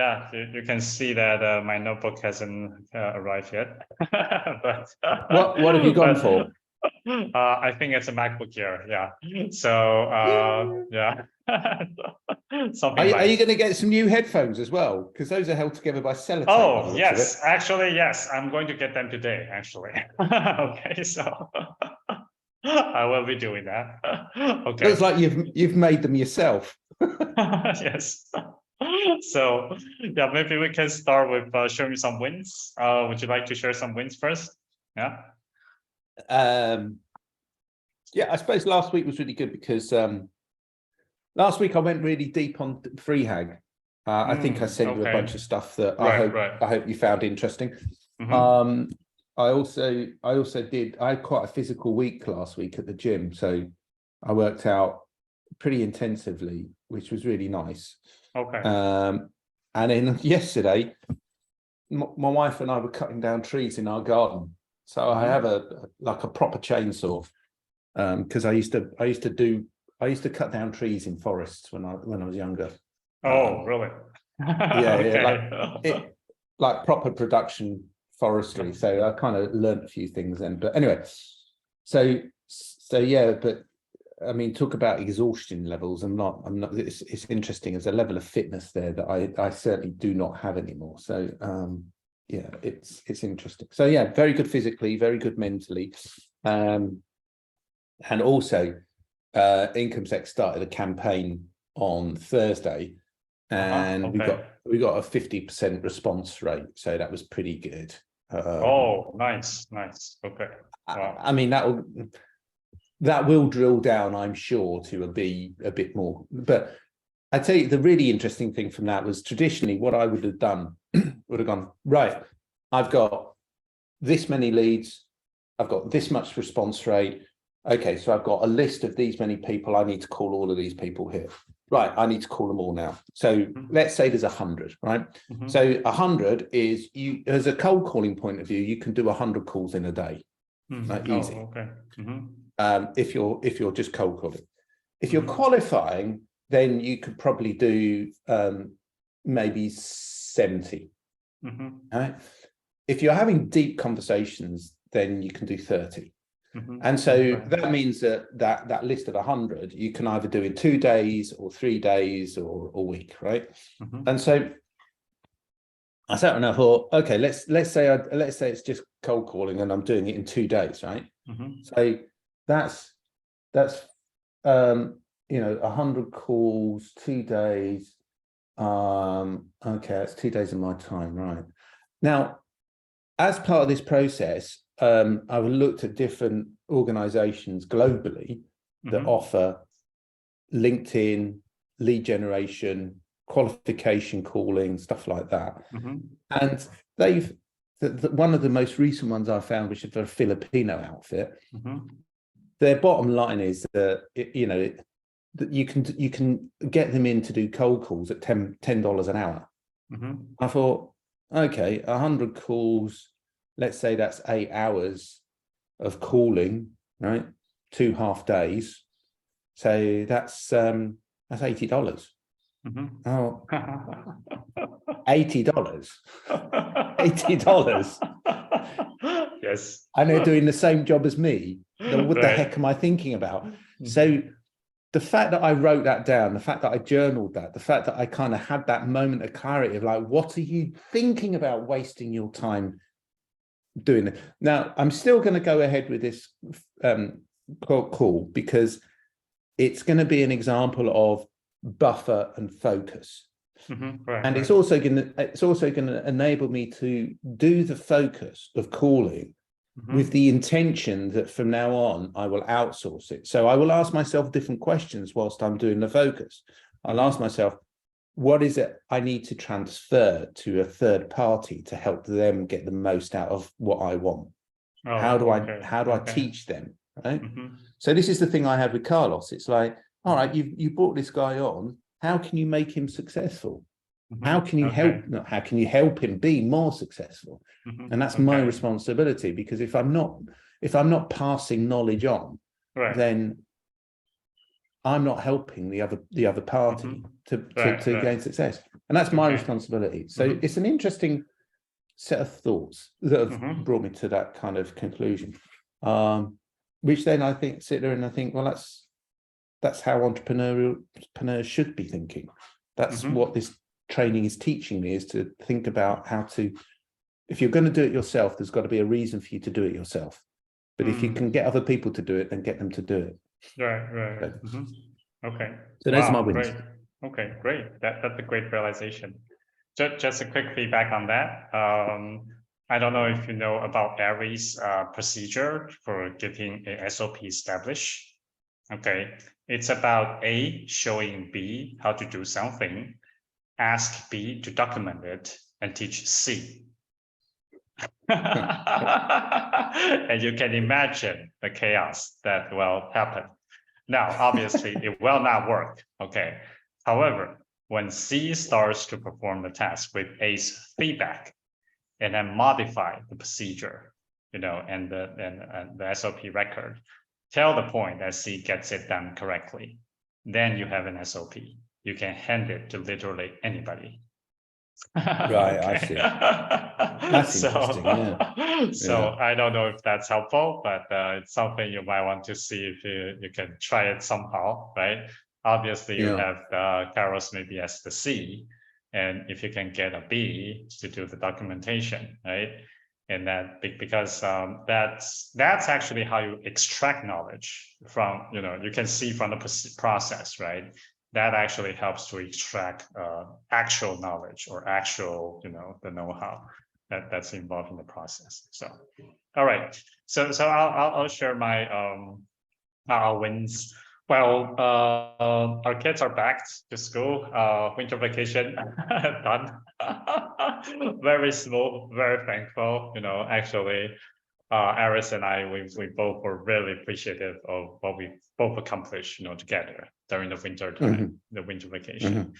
yeah, you can see that my notebook hasn't arrived yet. But what have you gone for? I think it's a MacBook Air. Yeah. So yeah. Something Are like. you going to get some new headphones as well? Because those are held together by sellotape. Oh, yes. Actually, yes. I'm going to get them today, actually. Okay, so I will be doing that. Okay. Looks like you've made them yourself. Yes. So yeah, maybe we can start with showing some wins. Would you like to share some wins first? Yeah. Yeah, I suppose last week was really good because last week I went really deep on FreeHag. I think I sent you a bunch of stuff that I hope you found interesting. Mm-hmm. I had quite a physical week last week at the gym, so I worked out pretty intensively, which was really nice. Okay. And then yesterday, my wife and I were cutting down trees in our garden. So I have a proper chainsaw because I used to cut down trees in forests when I was younger. Oh, really? Yeah, Okay. yeah, like proper production forestry. So I kind of learned a few things then. But anyway, so yeah, but I mean, talk about exhaustion levels. I'm not. It's interesting. There's a level of fitness there that I certainly do not have anymore. So yeah, it's interesting. So yeah, very good physically, very good mentally, and also IncomeSec started a campaign on Thursday, and we got a 50% response rate. So that was pretty good. Oh, nice. Okay. Wow. I mean, that will drill down, I'm sure, to be a bit more. But I tell you, the really interesting thing from that was traditionally what I would have done would have gone, right, I've got this many leads, I've got this much response rate. Okay, so I've got a list of these many people. I need to call all of these people here. Right, I need to call them all now. So let's say there's 100, right? So 100 is, you, as a cold calling point of view, you can do 100 calls in a day. Like easy. Oh, okay. If you're just cold calling. If you're qualifying, then you could probably do maybe 70. Right? If you're having deep conversations, then you can do 30. And so that means that list of 100 you can either do in 2 days or 3 days or a week, right? And so I sat and I thought, okay, let's say it's just cold calling and I'm doing it in 2 days, right? So that's 100 calls, 2 days. Okay, that's 2 days of my time, right? Now, as part of this process, I've looked at different organizations globally that offer LinkedIn, lead generation, qualification calling, stuff like that. And they've, one of the most recent ones I found, which is a Filipino outfit, their bottom line is that, that you can get them in to do cold calls at $10 an hour. I thought, okay, 100 calls, let's say that's 8 hours of calling, right? 2 half days. So that's $80. Oh, $80. $80. Yes. And they're doing the same job as me. What the heck am I thinking about? So the fact that I wrote that down, the fact that I journaled that, the fact that I kind of had that moment of clarity of like, what are you thinking about wasting your time doing it? Now, I'm still going to go ahead with this call because it's going to be an example of buffer and focus. And it's also going to enable me to do the focus of calling with the intention that from now on I will outsource it. So I will ask myself different questions whilst I'm doing the focus. I'll ask myself, what is it I need to transfer to a third party to help them get the most out of what I want? How do I teach them? Right. So this is the thing I had with Carlos. It's like, all right, you brought this guy on. How can you make him successful? How can you help him be more successful? And that's my responsibility, because if I'm not passing knowledge on, then I'm not helping the other party to gain success. And that's my Okay. responsibility. So it's an interesting set of thoughts that have brought me to that kind of conclusion. Which then I think sit there and I think, well, that's how entrepreneurs should be thinking. That's what this training is teaching me, is to think about how to, if you're going to do it yourself, there's got to be a reason for you to do it yourself. But if you can get other people to do it, then get them to do it. Right. So, Okay. so those are my wins. Great. Okay, great. That's a great realization. Just a quick feedback on that. I don't know if you know about Aries procedure for getting a SOP established. Okay, it's about A, showing B how to do something, ask B to document it, and teach C. And you can imagine the chaos that will happen. Now, obviously, it will not work. Okay. However, when C starts to perform the task with A's feedback and then modify the procedure, and the SOP record, till the point that C gets it done correctly, then you have an SOP. You can hand it to literally anybody. Right, I see. That's interesting. Yeah. So I don't know if that's helpful, but it's something you might want to see if you can try it somehow, right? Obviously, you have Kairos maybe as the C, and if you can get a B to do the documentation, right? And that because that's actually how you extract knowledge from, you can see from the process, right? That actually helps to extract actual knowledge or actual, the know-how that's involved in the process. So, all right. So I'll share my wins. Well, our kids are back to school. Winter vacation done. Very smooth. Very thankful. Actually, Aris and I, we both were really appreciative of what we both accomplished, together during the winter time, the winter vacation.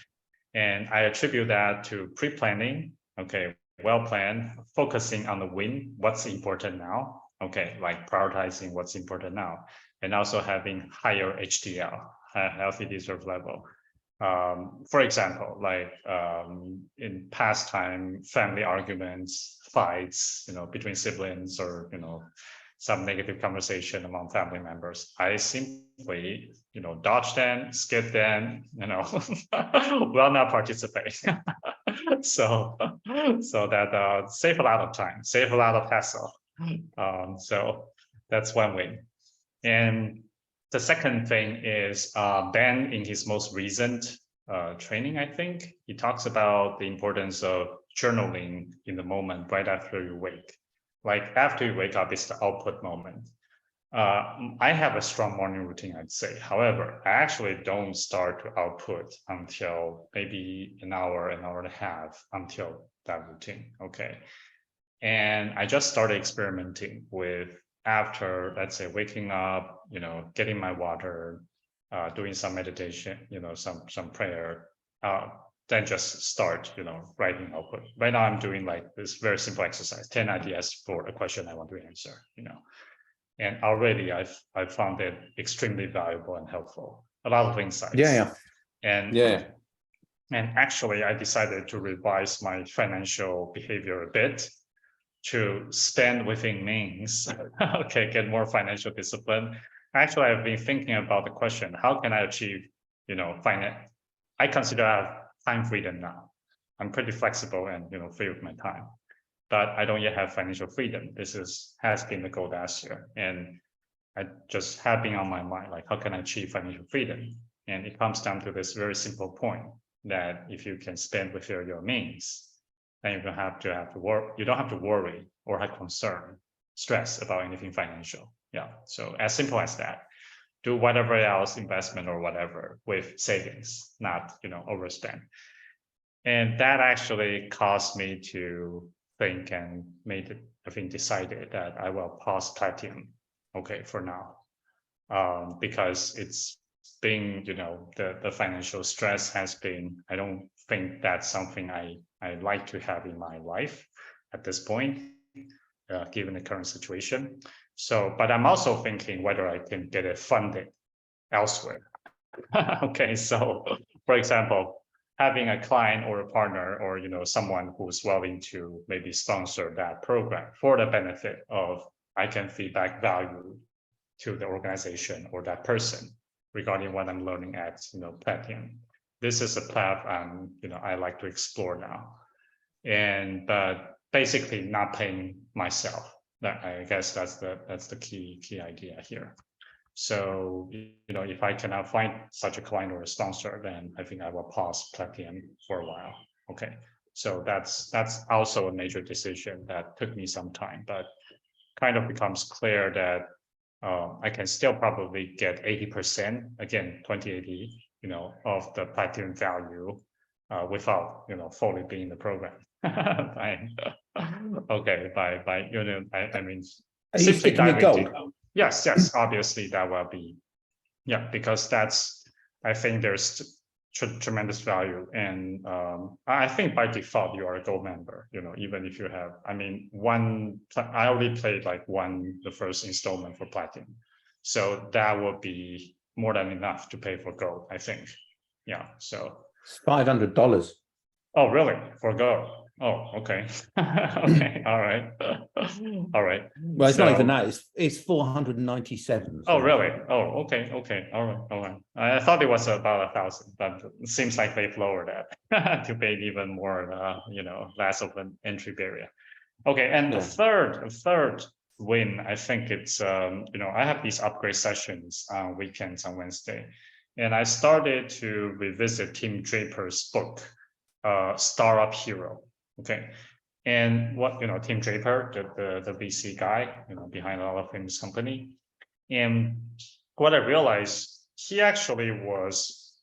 And I attribute that to pre-planning, okay, well planned, focusing on the win, what's important now, okay, like prioritizing what's important now, and also having higher HDL, healthy deserve level. For example, like in past time, family arguments, fights, between siblings, or some negative conversation among family members, I simply, dodge them, skip them, will not participate. so that save a lot of time, save a lot of hassle. So that's one way. And the second thing is Ben, in his most recent training, I think, he talks about the importance of journaling in the moment right after you wake. Like after you wake up is the output moment. I have a strong morning routine, I'd say. However, I actually don't start to output until maybe an hour and a half until that routine. Okay. And I just started experimenting with, after, let's say, waking up, getting my water, doing some meditation, some prayer, then just start, writing output. Right now I'm doing like this very simple exercise, 10 ideas for a question I want to answer, and already I've found it extremely valuable and helpful. A lot of insights. And actually I decided to revise my financial behavior a bit, to spend within means, okay, get more financial discipline. Actually, I've been thinking about the question, how can I achieve, finance? I consider I have time freedom now. I'm pretty flexible and, free with my time, but I don't yet have financial freedom. This has been the goal last year. And I just have been on my mind, like, how can I achieve financial freedom? And it comes down to this very simple point, that if you can spend within your means, then you don't have to work. You don't have to worry or have concern, stress about anything financial. Yeah. So as simple as that. Do whatever else, investment or whatever, with savings, not overspend. And that actually caused me to think and decided that I will pause Platinum, okay, for now, because it's been, the financial stress has been, I don't think that's something I like to have in my life at this point, given the current situation. So, but I'm also thinking whether I can get it funded elsewhere. Okay, so for example, having a client or a partner or, someone who's willing to maybe sponsor that program for the benefit of I can feedback value to the organization or that person regarding what I'm learning at, Platinum. This is a path I like to explore now. But basically not paying myself. I guess that's the key idea here. So, if I cannot find such a client or a sponsor, then I think I will pause Platinum for a while. Okay. So that's also a major decision that took me some time, but kind of becomes clear that I can still probably get 80%, again, 2080, of the Platinum value without, fully being in the program. Okay, I mean, Are you sticking with gold? Yes, obviously that will be, because I think there's tremendous value. And I think by default, you are a gold member, even if you have, I already played the first installment for Platinum. So that will be more than enough to pay for gold, I think. Yeah, so. It's $500. Oh, really? For gold? Oh, okay. Okay, all right. All right. Well, it's not even that. It's 497. Oh, really? Oh, okay. All right. I thought it was about 1,000, but it seems like they've lowered that to pay even more, less of an entry barrier. Okay, and the third win, I think it's, I have these upgrade sessions on weekends on Wednesday, and I started to revisit Tim Draper's book, Startup Hero. Okay. And what, Tim Draper, the VC guy, behind a lot of famous company. And what I realized, he actually was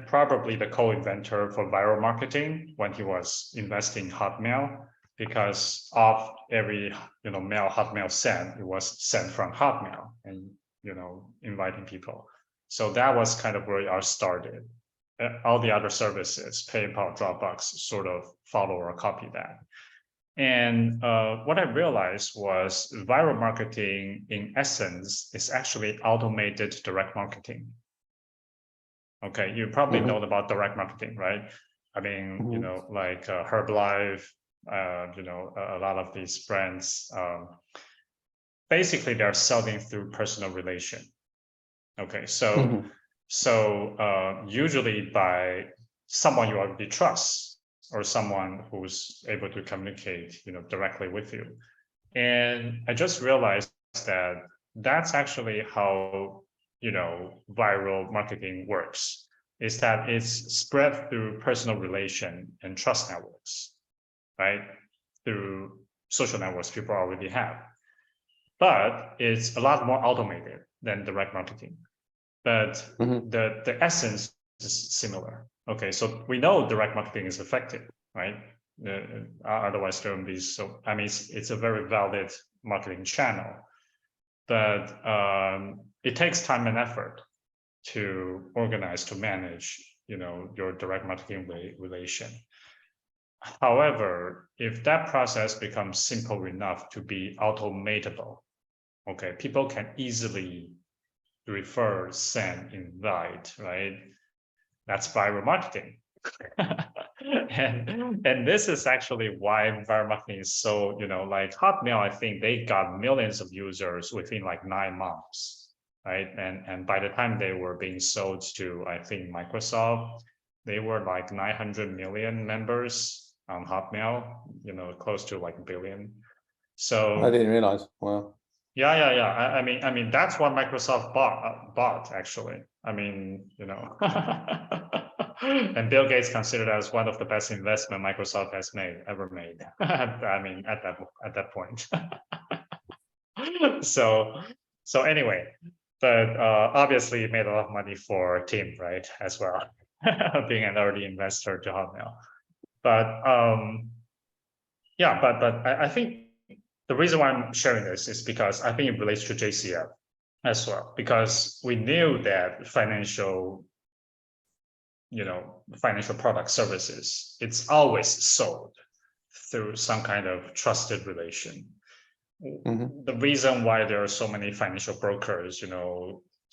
probably the co-inventor for viral marketing when he was investing in Hotmail, because of every, mail Hotmail sent, it was sent from Hotmail and, inviting people. So that was kind of where I started. All the other services, PayPal, Dropbox, sort of follow or copy that. And what I realized was viral marketing, in essence, is actually automated direct marketing. Okay, you probably know about direct marketing, right? I mean, like Herbalife, a lot of these brands, basically they're selling through personal relation. Okay, so usually by someone you already trust, or someone who's able to communicate, directly with you. And I just realized that that's actually how, viral marketing works, is that it's spread through personal relation and trust networks, right? Through social networks people already have. But it's a lot more automated than direct marketing. But the essence is similar. Okay, so we know direct marketing is effective, right? Otherwise, there wouldn't be so. I mean, it's a very valid marketing channel, but it takes time and effort to organize, to manage, your direct marketing relation. However, if that process becomes simple enough to be automatable, okay, people can easily refer, send, invite, right? That's viral marketing. and this is actually why viral marketing is so, like Hotmail, I think they got millions of users within like 9 months, right? And by the time they were being sold to, I think, Microsoft, they were like 900 million members on Hotmail, close to like 1 billion. So I didn't realize. Wow. Yeah. I mean, that's what Microsoft bought actually. I mean, and Bill Gates considered that as one of the best investment Microsoft has ever made. I mean, at that point. So anyway, but obviously it made a lot of money for Tim, right, as well, being an early investor to Hotmail. But I think the reason why I'm sharing this is because I think it relates to JCF as well, because we knew that financial product services, it's always sold through some kind of trusted relation. The reason why there are so many financial brokers,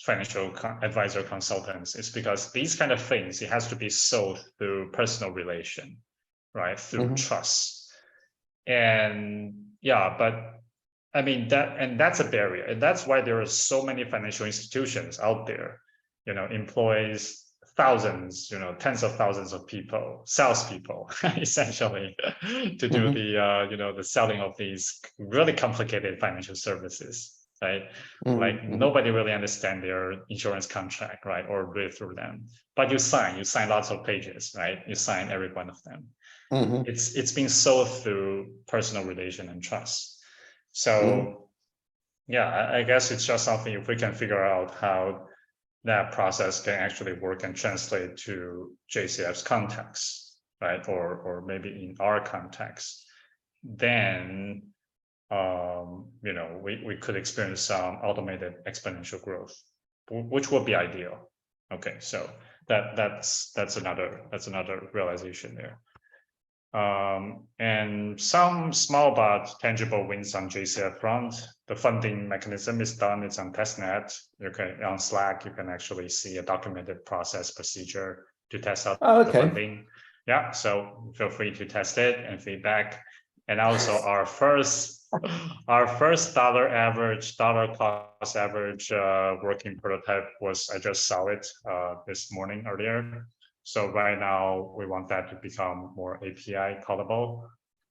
financial advisor consultants is because these kind of things, it has to be sold through personal relation, right? Through trust. And yeah, but I mean, that's a barrier. And that's why there are so many financial institutions out there, employs thousands, tens of thousands of people, salespeople, essentially, to do the selling of these really complicated financial services, right? Like nobody really understands their insurance contract, right? Or read through them. But you sign lots of pages, right? You sign every one of them. It's being sold through personal relation and trust. So yeah, I guess it's just something if we can figure out how that process can actually work and translate to JCF's context, right? Or maybe in our context, then we could experience some automated exponential growth, which would be ideal. Okay, so that's another realization there. And some small but tangible wins on JCF front. The funding mechanism is done. It's on testnet. On Slack, you can actually see a documented process procedure to test out the funding. Yeah, so feel free to test it and feedback. And also our first dollar cost average working prototype was, I just saw it this morning earlier. So right now we want that to become more API callable.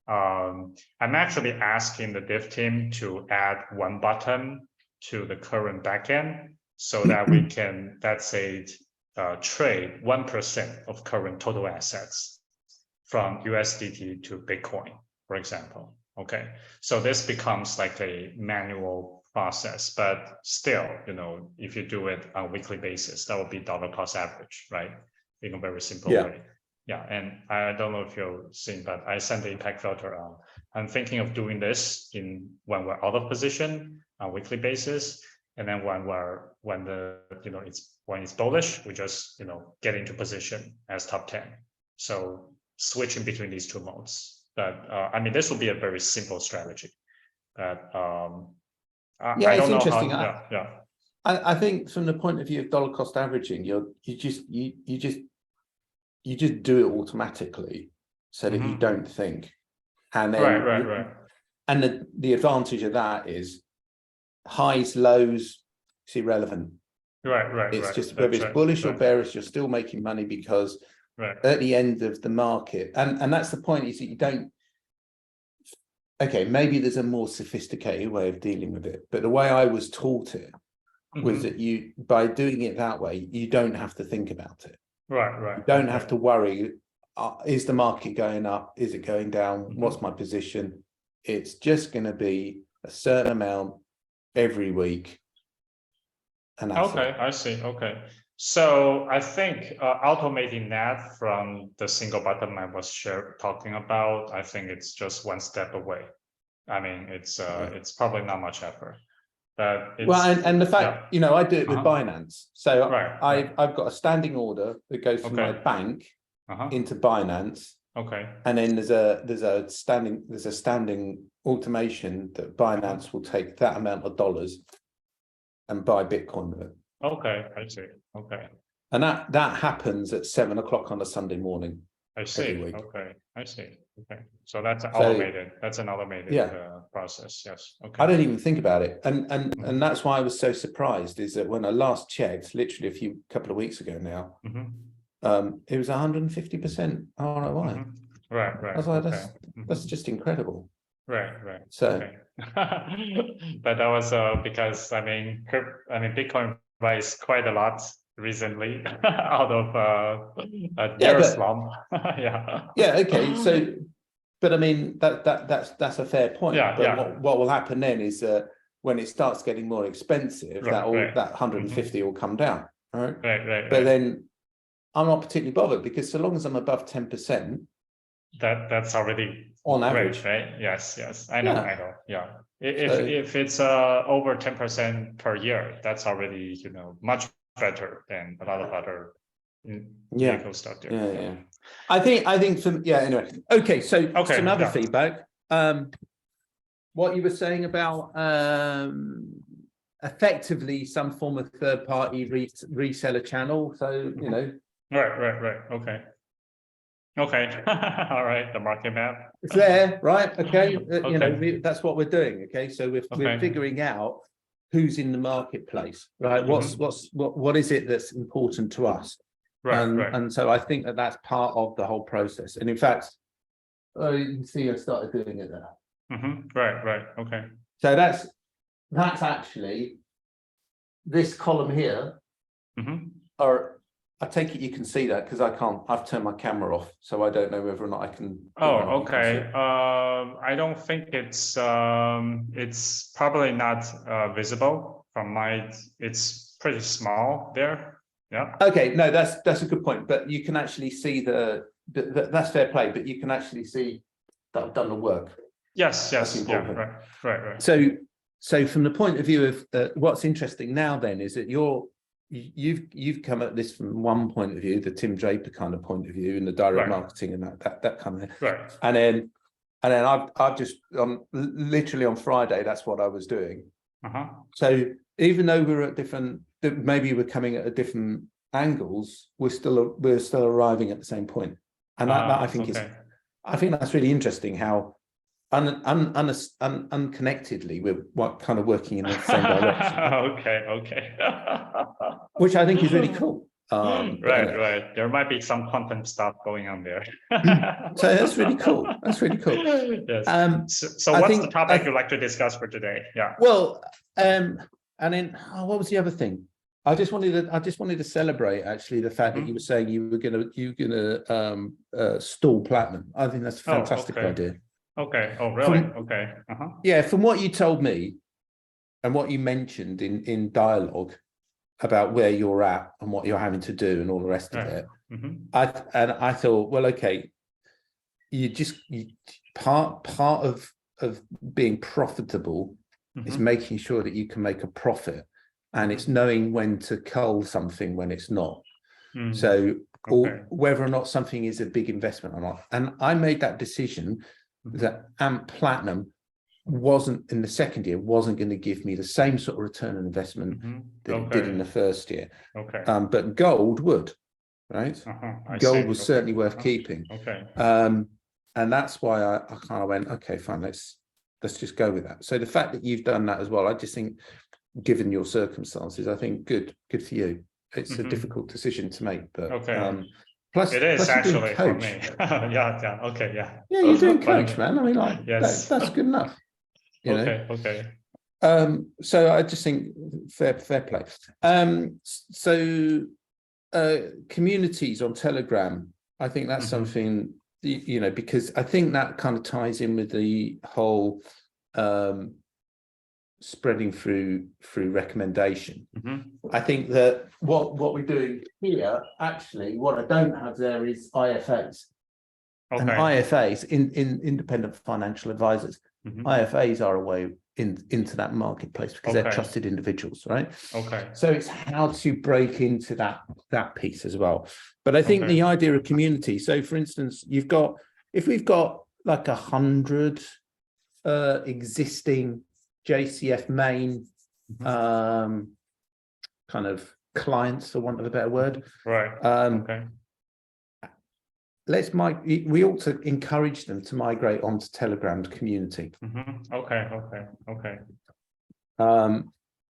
I'm actually asking the dev team to add one button to the current backend so that we can, let's say, trade 1% of current total assets from USDT to Bitcoin, for example. Okay, so this becomes like a manual process, but still, if you do it on a weekly basis, that would be dollar cost average, right? In a very simple way. Yeah, and I don't know if you've seen, but I sent the impact filter out. I'm thinking of doing this when we're out of position on a weekly basis, and then when it's bullish, we just get into position as top 10. So switching between these two modes. But I mean, this will be a very simple strategy. But yeah, it's interesting. I think from the point of view of dollar cost averaging, you just do it automatically so that you don't think. And then right. And the advantage of that is highs, lows, it's irrelevant. Right. It's just whether it's bullish or bearish, you're still making money because at the end of the market, and that's the point, is that you don't. Okay, maybe there's a more sophisticated way of dealing with it, but the way I was taught it was that by doing it that way, you don't have to think about it. Right. You don't have to worry, is the market going up? Is it going down? What's my position? It's just going to be a certain amount every week. And that's okay, I see. Okay. So I think automating that from the single button I was talking about, I think it's just one step away. I mean, it's probably not much effort. But and the fact, I do it with Binance. So I've got a standing order that goes from my bank into Binance. Okay. And then there's a standing automation that Binance will take that amount of dollars and buy Bitcoin with it. Okay, I see. Okay. And that happens at 7 o'clock on a Sunday morning. I see. Every week. Okay, I see. Okay, so that's automated. That's an automated process. Yes. Okay. I don't even think about it, and that's why I was so surprised. Is that when I last checked, literally a couple of weeks ago now, it was 150% ROI. Right. I was like, that's just incredible. Right. So, okay. But that was because Bitcoin rise quite a lot recently out of a slump. Okay. So, but I mean that's a fair point. What will happen then is that when it starts getting more expensive, that 150 will come down. All right. Right. But then I'm not particularly bothered because so long as I'm above 10%, that's already on average, right? Yes. I know. Yeah. If it's over 10% per year, that's already much better than a lot of other vehicle stuff there. Yeah. I think some anyway. Okay, so some other feedback. What you were saying about effectively some form of third-party reseller channel. So, you know. Right. Okay. All right. The market map. It's there, right? Okay. You know, Okay. that's what we're doing. Okay. So we're Okay. figuring out who's in the marketplace, right? What is it that's important to us? Right. And so I think that that's part of the whole process. And in fact, you can see I started doing it there. Right. Okay. So that's actually this column here. Or I take it you can see that because I can't. I've turned my camera off, so I don't know whether or not I can. Oh, okay. I don't think it's probably not visible from my. It's pretty small there. Yeah. Okay, no, that's a good point. But you can actually see that's fair play. But you can actually see that I've done the work. Yes. Yeah. Right. So from the point of view of what's interesting now, then, is that you've come at this from one point of view, the Tim Draper kind of point of view, and the direct marketing and that kind of thing. Right. And then I've just literally on Friday, that's what I was doing. So even though we're at different, maybe we're coming at a different angles, we're still arriving at the same point. And that I think I think that's really interesting how unconnectedly we're kind of working in the same direction. Okay. Which I think is really cool. Right. There might be some content stuff going on there. So that's really cool. Yes. So what's the topic you'd like to discuss for today? Yeah. Well, and then what was the other thing? I just wanted to celebrate actually the fact that you were saying you were gonna stall platinum. I think that's a fantastic idea. Okay. Oh, really? Okay. Yeah, from what you told me and what you mentioned in dialogue about where you're at and what you're having to do and all the rest of it, I thought, well, okay, part of being profitable is making sure that you can make a profit, and it's knowing when to cull something when it's not. So, or whether or not something is a big investment or not. And I made that decision that AMP Platinum wasn't in the second year, wasn't going to give me the same sort of return on investment that it did in the first year. But gold would, right? Gold was certainly worth keeping. And that's why I kind of went, okay, fine, let's just go with that. So the fact that you've done that as well, I just think, given your circumstances, I think good for you. It's a difficult decision to make, but plus it is actually for me. Yeah, okay, yeah. Yeah, you're doing coach, man. I mean, like, yes. that's good enough. You know? Okay. So I just think fair play. So communities on Telegram, I think that's something, you know, because I think that kind of ties in with the whole spreading through recommendation. I think that what we're doing here, actually, what I don't have there is IFAs. And IFAs, in independent financial advisors, IFAs are a way into that marketplace because they're trusted individuals, right? So it's how to break into that piece as well. But I think the idea of community. So, for instance, if we've got like 100 existing JCF main kind of clients, for want of a better word, we ought to encourage them to migrate onto Telegram's community. And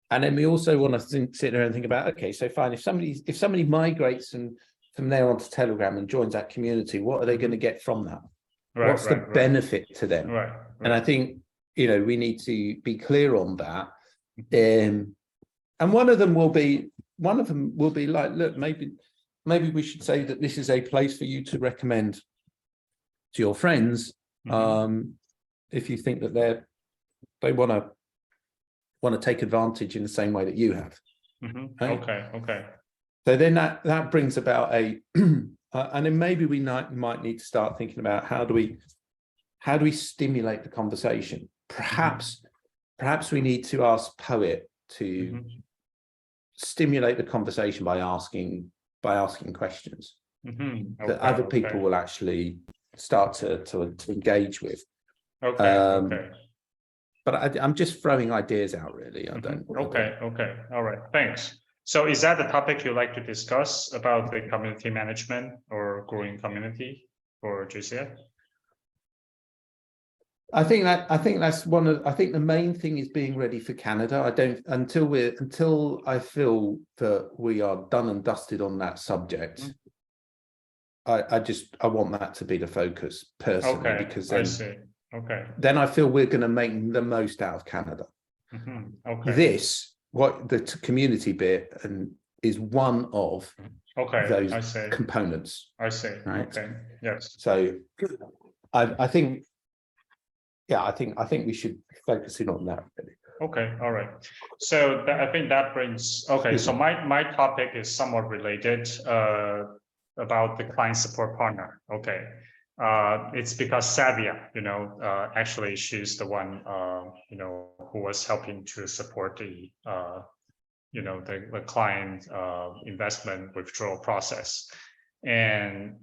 then we also want to sit there and think about, okay, so fine, if somebody migrates from there onto Telegram and joins that community, what are they going to get from that? What's the benefit to them? And I think, you know, we need to be clear on that. And one of them will be like, look, maybe we should say that this is a place for you to recommend to your friends, if you think that they want to take advantage in the same way that you have. Okay. So then that brings about and then maybe we might need to start thinking about how do we stimulate the conversation. Perhaps we need to ask Poet to stimulate the conversation by asking questions that other people will actually start to engage with. but I'm just throwing ideas out, really. I don't. Okay. All right. Thanks. So is that the topic you'd like to discuss about the community management or growing community for JCF? I think that's one of. I think the main thing is being ready for Canada. I don't until I feel that we are done and dusted on that subject. I want that to be the focus personally, Okay, because I then see. Okay. then I feel we're going to make the most out of Canada. Okay. This, what the community bit, and is one of those I see. components. I see. Right. Okay. Yes. So I think, yeah, I think we should focus in on that, really. Okay. All right. So I think that brings. Okay. So my topic is somewhat related. About the client support partner. Okay. It's because Savia, actually she's the one, who was helping to support the, the client investment withdrawal process. And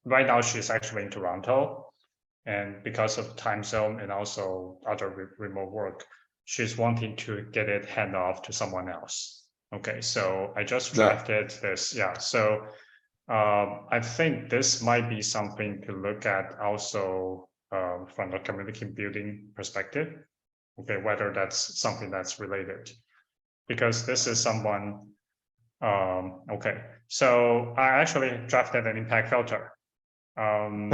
right now she's actually in Toronto, and because of time zone and also other remote work, she's wanting to get it hand off to someone else. Okay, so I just drafted this. Yeah, so I think this might be something to look at also from the community building perspective. Okay, whether that's something that's related, because this is someone. Okay, so I actually drafted an impact filter. And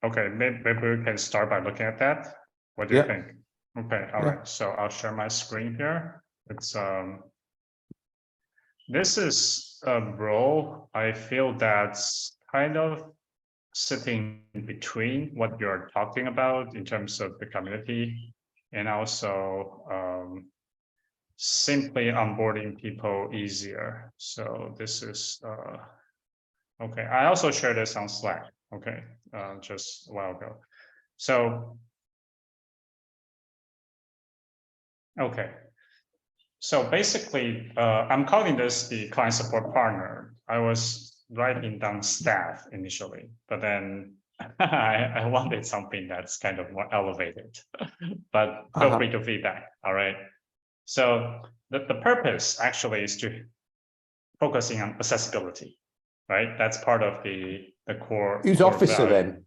okay, maybe we can start by looking at that. What do you think? Okay, all right. So I'll share my screen here. It's this is a role I feel that's kind of sitting between what you're talking about in terms of the community and also simply onboarding people easier. So this is okay. I also shared this on Slack. Okay, just a while ago. So okay. So basically, I'm calling this the client support partner. I was writing down staff initially, but then I wanted something that's kind of more elevated, but feel free to feedback. All right. So the purpose actually is to focusing on accessibility, right? That's part of the core. Who's core officer value.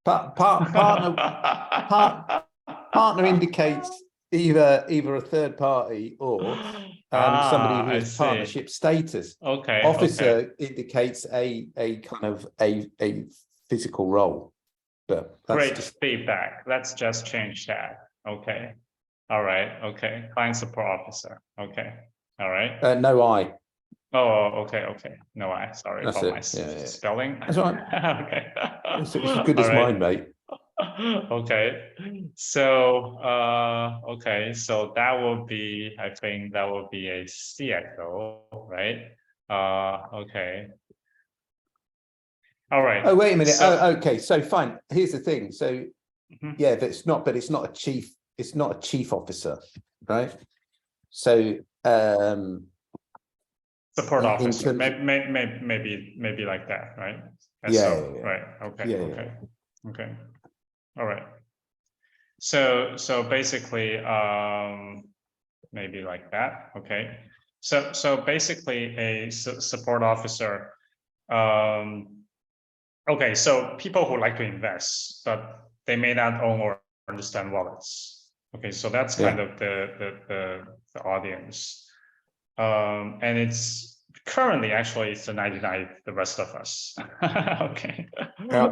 then? Partner indicates either a third party or somebody who has partnership status. Okay. Officer indicates a kind of a physical role. But great feedback. Let's just change that. Okay. All right. Okay. Client support officer. Okay. All right. No I. Oh, okay. Okay. No I. Sorry about my spelling. That's all right. Okay. It's as good as mine, mate. Okay, so okay, so that will be, I think that will be a CXO, right? Okay. All right. Oh, wait a minute. So, okay, so fine. Here's the thing. So yeah, but it's not a chief, it's not a chief officer, right? So support officer, maybe like that, right? Right. Okay. Okay. All right. So basically, maybe like that. Okay. So basically, a support officer. Okay. So people who like to invest, but they may not own or understand wallets. Okay. So that's kind of the audience. And it's currently actually it's the 99, the rest of us. Okay.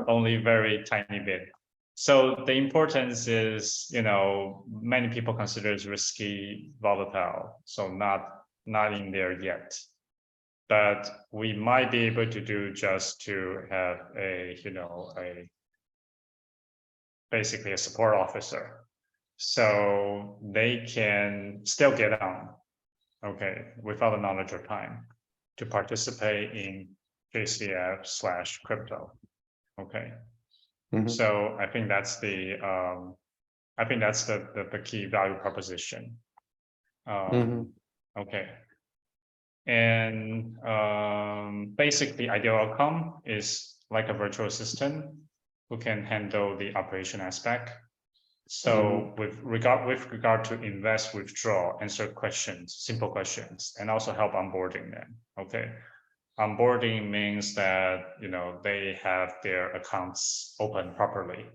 Only very tiny bit. So the importance is, many people consider it risky, volatile, so not in there yet. But we might be able to do just to have basically a support officer, so they can still get on, okay, without the knowledge or time, to participate in JCF/crypto, okay. So I think that's the the key value proposition. Okay. And basically, ideal outcome is like a virtual assistant who can handle the operation aspect, So with regard to invest, withdraw, answer questions, simple questions, and also help onboarding them. Okay. Onboarding means that, you know, they have their accounts open properly,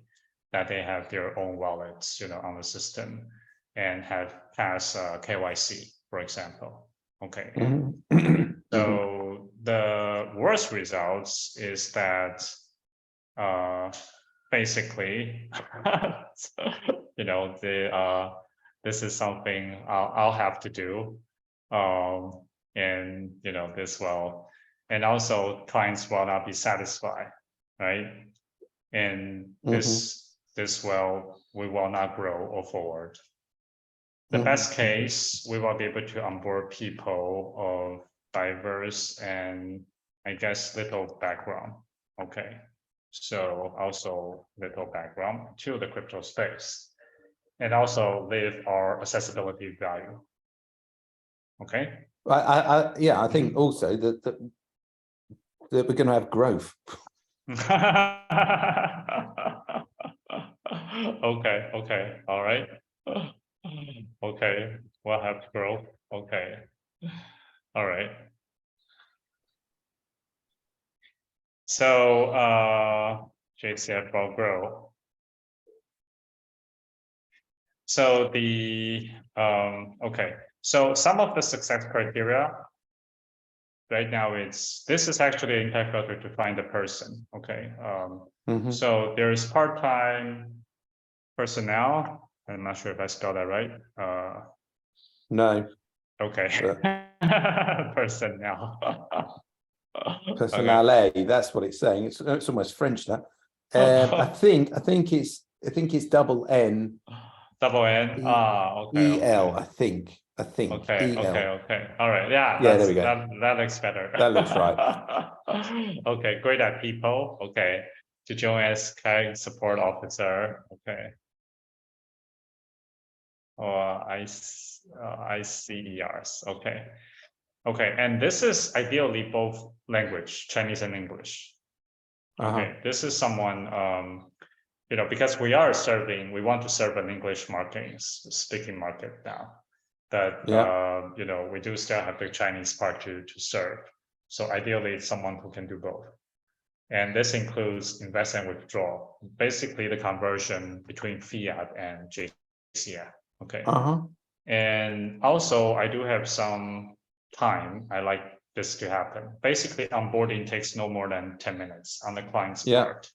that they have their own wallets, you know, on the system, and have passed KYC, for example. Okay. So the worst results is that basically, you know, this is something I'll have to do, and you know, this will, and also clients will not be satisfied, right? And this we will not grow or forward. The best case, we will be able to onboard people of diverse and I guess little background. Okay. So also little background to the crypto space, and also live our accessibility value. Okay. I think also that we're going to have growth. Okay. All right. Okay. We'll have growth. Okay. All right. So JCF will grow. So the okay. So some of the success criteria right now, this is actually an impact filter to find the person. Okay. So there's part-time personnel. I'm not sure if I spelled that right. No. Okay. Personnel. Personnel, that's what it's saying. It's almost French, that. I think it's double N. Double N. Okay. EL. I think. Okay. EL. Okay. All right. Yeah. There we go. That looks better. That looks right. Okay. Great at people. Okay. To join as client support officer. Okay. Or ICERs. Okay. Okay. And this is ideally both language, Chinese and English. Okay. This is someone, you know, because we want to serve an English speaking market now. That you know, we do still have the Chinese part to serve. So ideally, it's someone who can do both. And this includes invest and withdraw, basically the conversion between fiat and JCF. Okay. And also, I do have some time. I like this to happen. Basically, onboarding takes no more than 10 minutes on the client's part.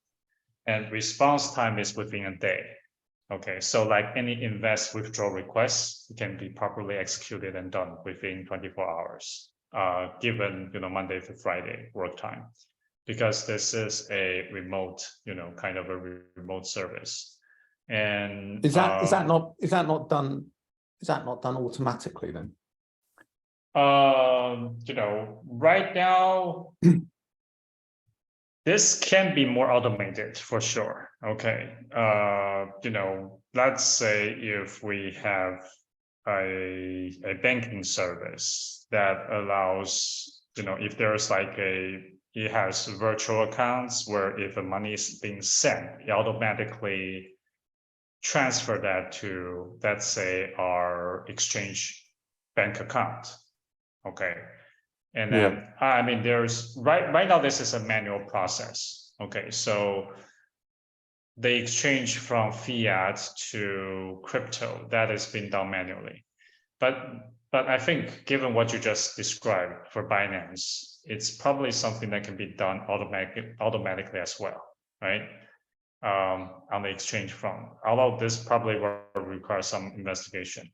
And response time is within a day. Okay, so like any invest withdraw requests can be properly executed and done within 24 hours, given, you know, Monday to Friday work time, because this is a remote, you know, kind of a remote service. And is that not done automatically then? You know, right now, this can be more automated for sure. Okay. You know, let's say if we have a banking service that allows, you know, if there's like it has virtual accounts where if the money is being sent, it automatically transfer that to, let's say, our exchange bank account. Okay. And then, I mean, there's right now, this is a manual process. Okay. So the exchange from fiat to crypto, that has been done manually. But I think given what you just described for Binance, it's probably something that can be done automatically as well, right? On the exchange front, although this probably will require some investigation.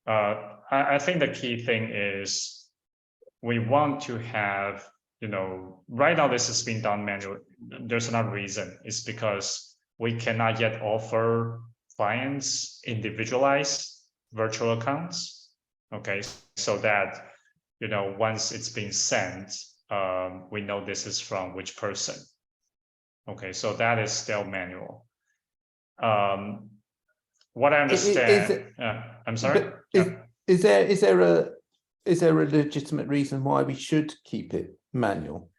I think the key thing is we want to have, you know, right now this is being done manually. There's another reason. It's because we cannot yet offer clients individualized virtual accounts. Okay, so that, you know, once it's been sent, we know this is from which person. Okay, so that is still manual. What I understand, I'm sorry. Is there a legitimate reason why we should keep it manual?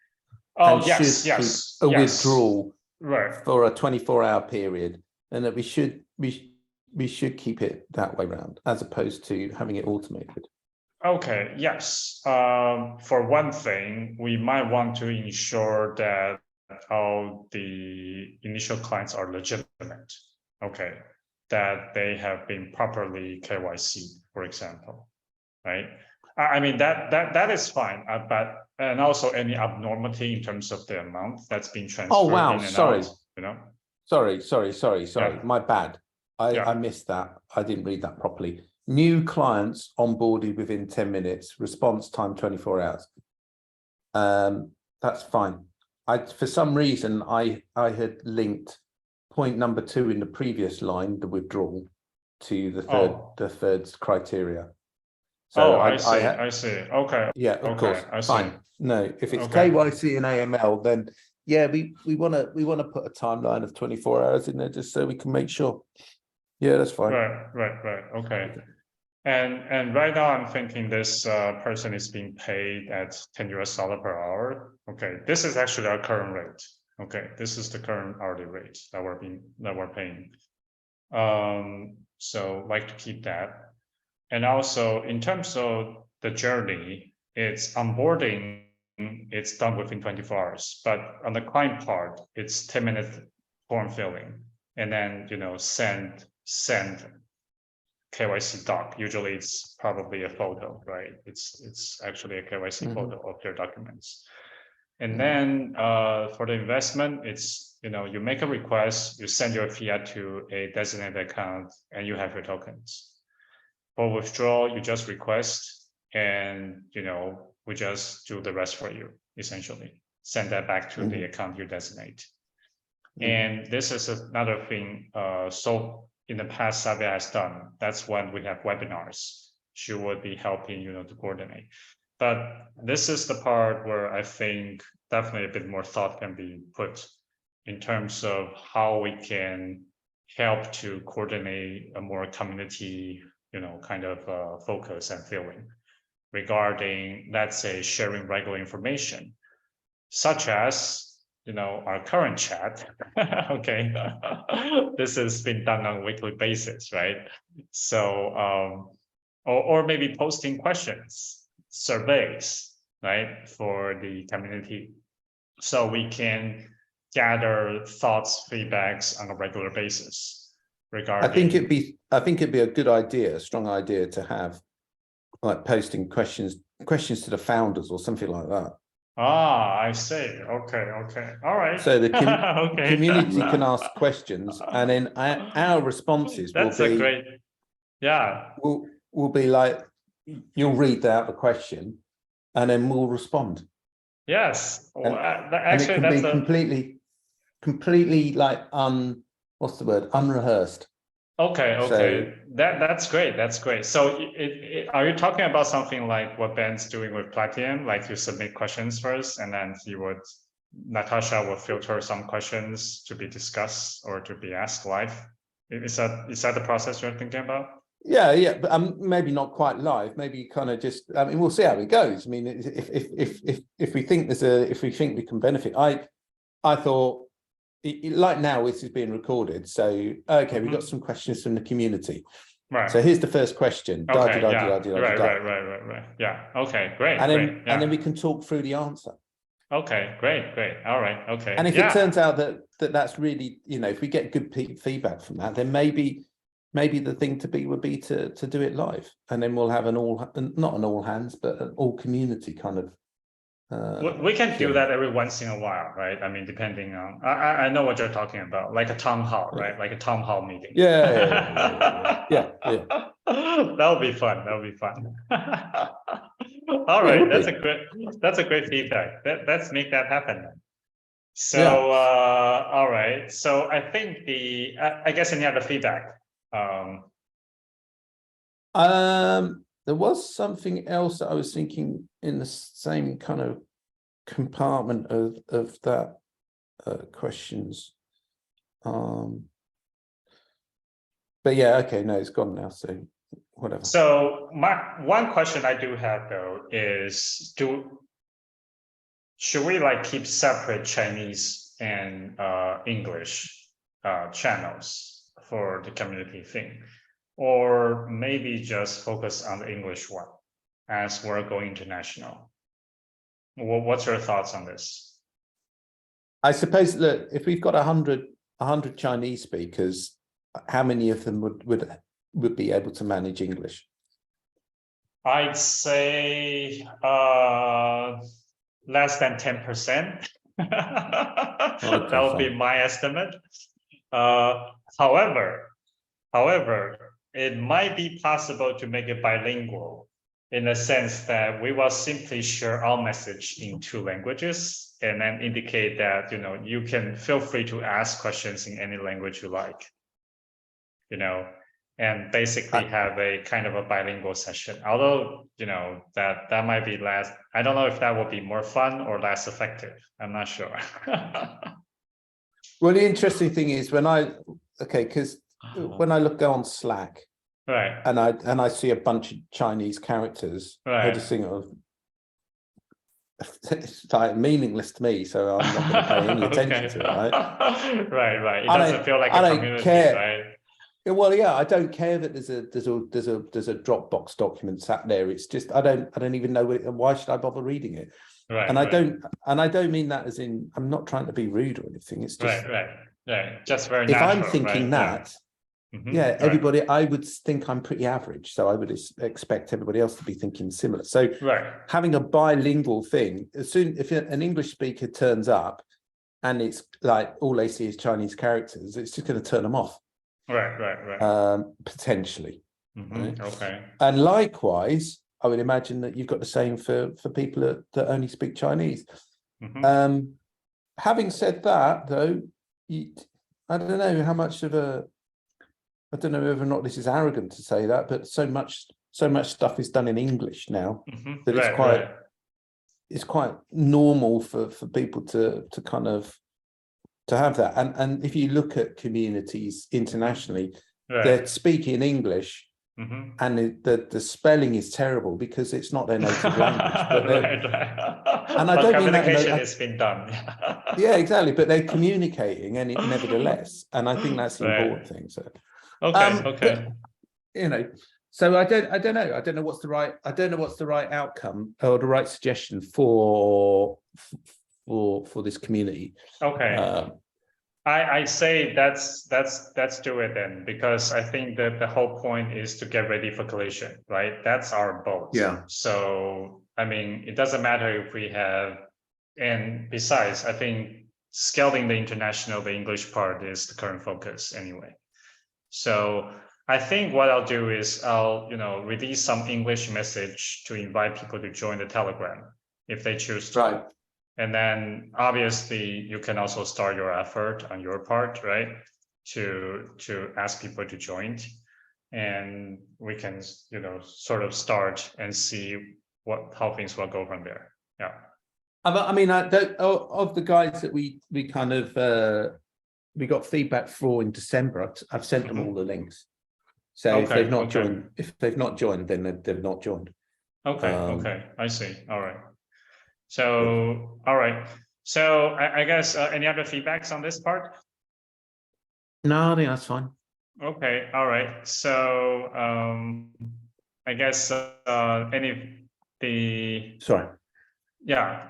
Oh, yes. Withdrawal right for a 24-hour period, and that we should keep it that way round as opposed to having it automated. Okay, yes. For one thing, we might want to ensure that all the initial clients are legitimate. Okay, that they have been properly KYC, for example, right? I mean that is fine, but and also any abnormality in terms of the amount that's being transferred Oh wow, in and sorry. out, you know. Sorry. Yeah. My bad. Yeah. I missed that. I didn't read that properly. New clients onboarded within 10 minutes, response time 24 hours. That's fine. For some reason, I had linked point number 2 in the previous line, the withdrawal, to the third criteria. So I see. Okay. Yeah, of course. I see. Fine. No, if it's Okay. KYC and AML, then yeah, we want to put a timeline of 24 hours in there just so we can make sure. Yeah, that's fine. Right. Okay. And right now I'm thinking this person is being paid at $10 per hour. Okay, this is actually our current rate. Okay, this is the current hourly rate that we're paying. So like to keep that. And also in terms of the journey, it's onboarding, it's done within 24 hours. But on the client part, it's 10-minute form filling, and then send KYC doc. Usually it's probably a photo, right? It's actually a KYC photo of their documents. And then for the investment, it's you make a request, you send your fiat to a designated account, and you have your tokens. For withdrawal, you just request, and we just do the rest for you, essentially. Send that back to the account you designate. And this is another thing. So in the past, Savia has done. That's when we have webinars. She would be helping to coordinate. But this is the part where I think definitely a bit more thought can be put in terms of how we can help to coordinate a more community kind of focus and feeling regarding, let's say, sharing regular information, such as our current chat. Okay, this has been done on a weekly basis, right? So or maybe posting questions, surveys, right, for the community, so we can gather thoughts, feedbacks on a regular basis. Regarding, I think it'd be a good idea, a strong idea, to have like posting questions to the founders or something like that. I see. Okay. All right. So the community can ask questions, and then our responses That's will be great. Yeah. Will be like, you'll read out the question, and then we'll respond. Yes. And, actually, and it can be completely like what's the word? Unrehearsed. Okay. So, that's great. So are you talking about something like what Ben's doing with Platinum? Like you submit questions first, and then Natasha will filter some questions to be discussed or to be asked live. Is that the process you're thinking about? Yeah, but maybe not quite live. Maybe kind of just. I mean, we'll see how it goes. I mean, if we think if we think we can benefit, I thought. Like now, this is being recorded. So, okay, we've got some questions from the community. Right. So here's the first question. Okay. Right. Yeah. Okay. Great. And then we can talk through the answer. Okay. Great. All right. Okay. And if it turns out that's really, if we get good feedback from that, then maybe the thing would be to do it live, and then we'll have not an all hands, but an all community kind of. We can do that every once in a while, right? I mean, depending on, I know what you're talking about, like a town hall, right? Like a town hall meeting. Yeah. That'll be fun. All right, that's a great feedback. Let's make that happen. So, all right. So I think I guess any other feedback? There was something else that I was thinking in the same kind of compartment of that questions. But yeah, okay, no, it's gone now, so whatever. So one question I do have though is, should we like keep separate Chinese and English channels? for the community thing, or maybe just focus on the English one as we're going international? What's your thoughts on this? I suppose, look, if we've got 100 Chinese speakers, how many of them would be able to manage English? I'd say less than 10%. That would be my estimate. However, it might be possible to make it bilingual in the sense that we will simply share our message in 2 languages and then indicate that, you can feel free to ask questions in any language you like, and basically have a kind of a bilingual session. Although, that might be less, I don't know if that would be more fun or less effective. I'm not sure. Well, the interesting thing is because when I go on Slack, right, and I see a bunch of Chinese characters, right. I just think it's like meaningless to me, so I'm not going to pay any attention to it, right? Right. It doesn't feel like a community, right? Well, yeah, I don't care that there's a Dropbox document sat there. It's just I don't even know why should I bother reading it? Right. And I don't mean that as in I'm not trying to be rude or anything. It's just right. Just very if natural, I'm thinking that. Yeah, everybody, I would think I'm pretty average, so I would expect everybody else to be thinking similar. So having a bilingual thing, if an English speaker turns up and it's like all they see is Chinese characters, it's just going to turn them off. Right. Potentially. Right? Okay. And likewise, I would imagine that you've got the same for people that only speak Chinese. Having said that, though, I don't know how much of a I don't know whether or not this is arrogant to say that, but so much stuff is done in English now that it's quite normal for people to kind of to have that. And if you look at communities internationally, they're speaking English, and the spelling is terrible because it's not their native language. But and I don't mean that communication has been done. Yeah, exactly. But they're communicating, and nevertheless, and I think that's the important thing. So. Okay. But, so I don't know. I don't know what's the right outcome or the right suggestion for this community. Okay. I say let's do it then, because I think that the whole point is to get ready for collision, right? That's our boat. Yeah. So I mean, it doesn't matter if we have, and besides, I think scaling the English part is the current focus anyway. So I think what I'll do is I'll, release some English message to invite people to join the Telegram if they choose to. Right. And then obviously you can also start your effort on your part, right? To ask people to join, and we can, sort of start and see how things will go from there. Yeah. I mean, of the guys that we kind of we got feedback for in December, I've sent them all the links. So if they've not joined, then they've not joined. Okay. I see. All right. So, all right. So I guess any other feedbacks on this part? No, I think that's fine. Okay. All right. So I guess yeah.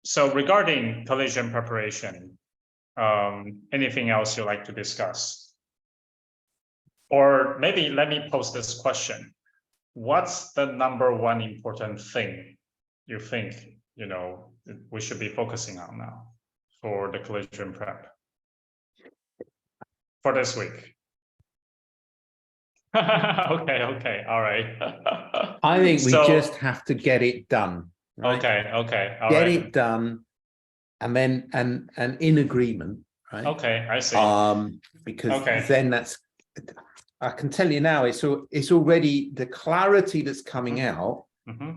So regarding collision preparation, anything else you'd like to discuss? Or maybe let me pose this question. What's the number one important thing you think, we should be focusing on now for the collision prep for this week? Okay. All right. I think we just have to get it done. Right? Okay. All get right. it done. And then and in agreement, right? Okay, I see. Because then I can tell you now, it's already the clarity that's coming out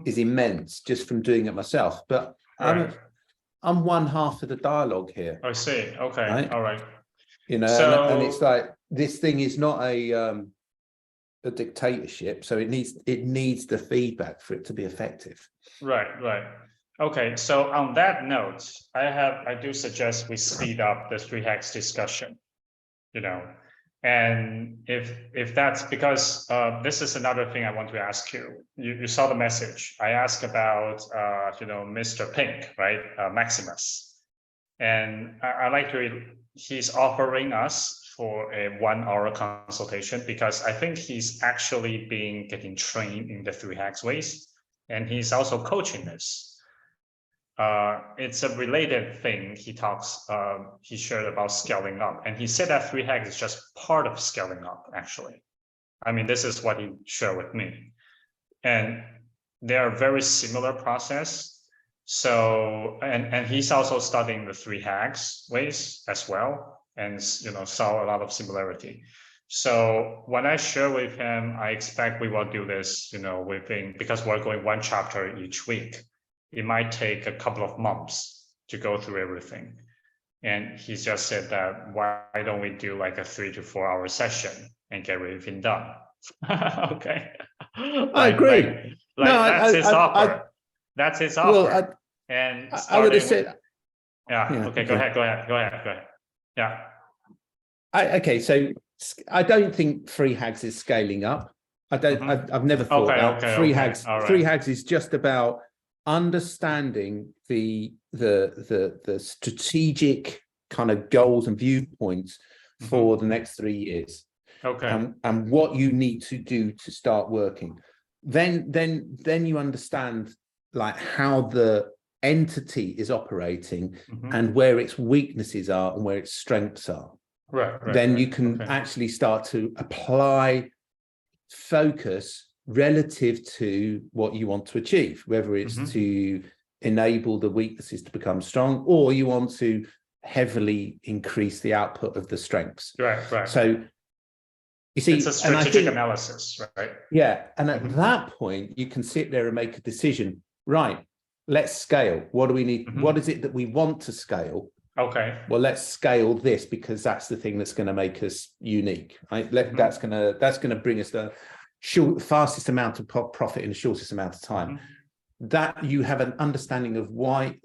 is immense just from doing it myself. But I'm one half of the dialogue here. I see. Okay, right? All right. And it's like this thing is not a dictatorship, so it needs the feedback for it to be effective. Right. Okay, so on that note, I do suggest we speed up the 3 hacks discussion. And if that's because this is another thing I want to ask you. You saw the message. I asked about Mr. Pink, right? Maximus, and I like to. He's offering us for a 1-hour consultation because I think he's actually getting trained in the 3 hacks ways, and he's also coaching this. It's a related thing. He shared about scaling up, and he said that 3 hacks is just part of scaling up, actually. I mean, this is what he shared with me. And they are very similar process. So, and he's also studying the 3 hacks ways as well, and saw a lot of similarity. So when I share with him, I expect we will do this, because we're going 1 chapter each week. It might take a couple of months to go through everything. And he just said that, why don't we do like a 3 to 4 hour session and get everything done? Okay. I agree. That's his offer. That's his offer. And I would have said, yeah. Okay. Go ahead. Yeah. Okay. So I don't think 3 hacks is scaling up. I've never thought that. 3 hacks. Right. 3 hacks is just about understanding the strategic kind of goals and viewpoints for the next 3 years. Okay. And what you need to do to start working. Then you understand like how the entity is operating and where its weaknesses are and where its strengths are. Right. Then you can actually start to apply focus relative to what you want to achieve, whether it's to enable the weaknesses to become strong, or you want to heavily increase the output of the strengths. Right. So you see, it's a strategic analysis, right? Yeah. And at that point, you can sit there and make a decision, right? Let's scale. What do we need? What is it that we want to scale? Okay. Well, let's scale this because that's the thing that's going to make us unique, right? That's going to bring us the fastest amount of profit in the shortest amount of time. That you have an understanding of why,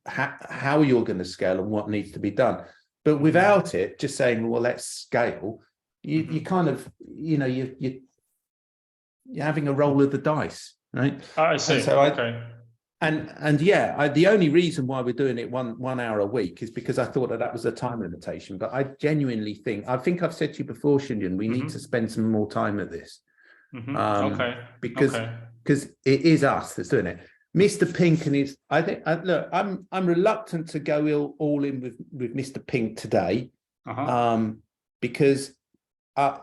how you're going to scale and what needs to be done. But without it, just saying, well, let's scale, you kind of, you're having a roll of the dice, right? I see. And the only reason why we're doing it one hour a week is because I thought that was a time limitation. But I genuinely think I've said to you before, Shinyan, we need to spend some more time at this. Because it is us that's doing it. Mr. Pink and his, I'm reluctant to go all in with Mr. Pink today, because I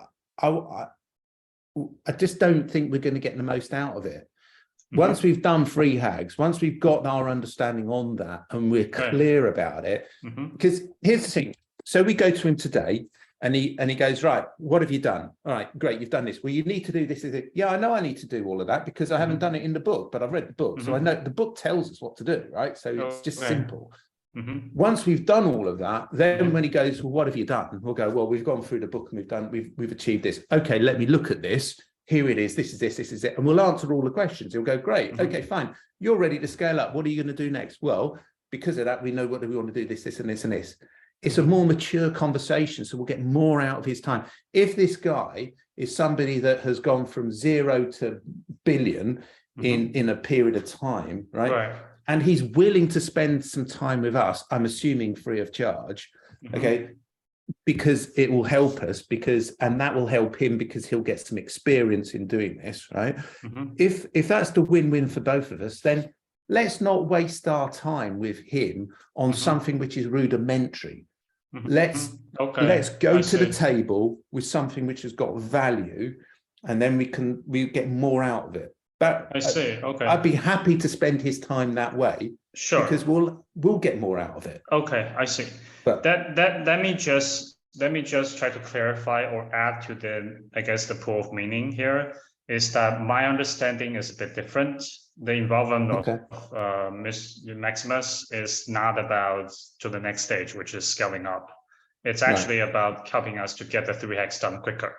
just don't think we're going to get the most out of it. Once we've done 3 hacks, once we've got our understanding on that and we're clear about it, because here's the thing. So we go to him today and he goes, right, what have you done? All right, great, you've done this. Well, you need to do this. Yeah, I know I need to do all of that because I haven't done it in the book, but I've read the book. So I know the book tells us what to do, right? So it's just simple. Once we've done all of that, then when he goes, well, what have you done? We'll go, well, we've gone through the book and we've achieved this. Okay, let me look at this. Here it is. This is it. And we'll answer all the questions. He'll go, great. Okay, fine. You're ready to scale up. What are you going to do next? Well, because of that, we know what we want to do, this, and this, and this. It's a more mature conversation, so we'll get more out of his time. If this guy is somebody that has gone from 0 to billion in a period of time, right? And he's willing to spend some time with us, I'm assuming free of charge, okay? Because it will help us, and that will help him because he'll get some experience in doing this, right? If that's the win-win for both of us, then let's not waste our time with him on something which is rudimentary. Let's go to the table with something which has got value, and then we get more out of it. But I see. Okay. I'd be happy to spend his time that way. Sure. Because we'll get more out of it. Okay, I see. But let me just try to clarify or add to the pool of meaning here is that my understanding is a bit different. The involvement of Maximus is not about to the next stage, which is scaling up. It's actually about helping us to get the 3 hacks done quicker.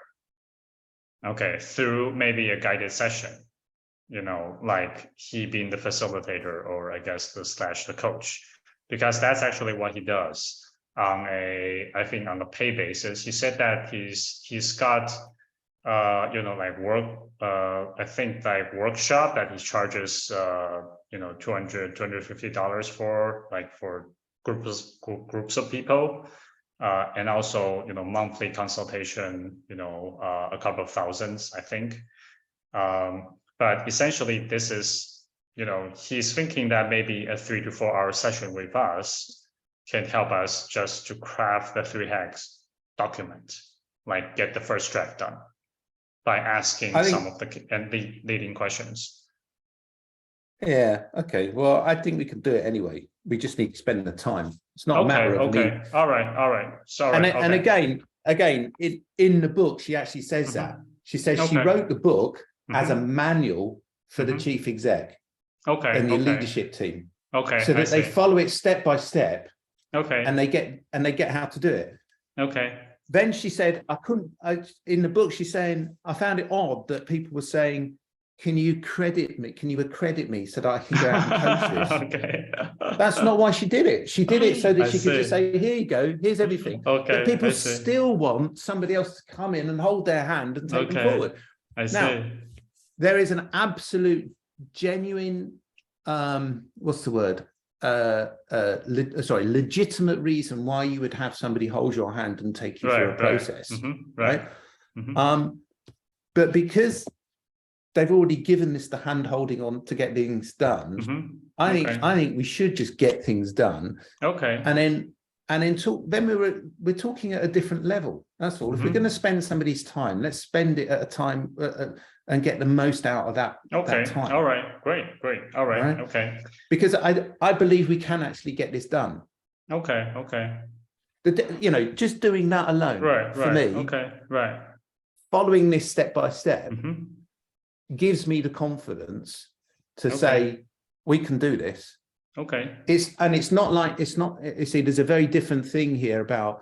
Okay, through maybe a guided session, like he being the facilitator or the coach, because that's actually what he does. on I think on a pay basis. He said that he's got like I think like workshop that he charges $250 for groups of people, and also monthly consultation, a couple of thousands, I think. But essentially this is, he's thinking that maybe a 3 to 4 hour session with us can help us just to craft the 3 hacks document, like get the first draft done by asking some of the leading questions. Yeah. Okay. Well, I think we can do it anyway. We just need to spend the time. It's not a matter of me. All right. Sorry. And again, in the book, she actually says that. She says she wrote the book as a manual for the chief exec and the leadership team. Okay. So that they follow it step by step. Okay. And they get how to do it. Okay. Then she said, in the book, she's saying, I found it odd that people were saying, can you accredit me so that I can go out and coach this? Okay. That's not why she did it. She did it so that she could just say, here you go, here's everything. Okay. But people still want somebody else to come in and hold their hand and take them forward. Now, there is an absolute genuine, what's the word? Legitimate reason why you would have somebody hold your hand and take you through a process, right? But because they've already given this the hand holding on to get things done, I think we should just get things done. Okay. And then talk. Then we're talking at a different level. That's all. If we're going to spend somebody's time, let's spend it at a time and get the most out of that. That time. All right. Great. All right. Okay. Because I believe we can actually get this done. Okay. Just doing that alone. For me. Okay. Right. Following this step by step gives me the confidence to say we can do this. Okay. There's a very different thing here about.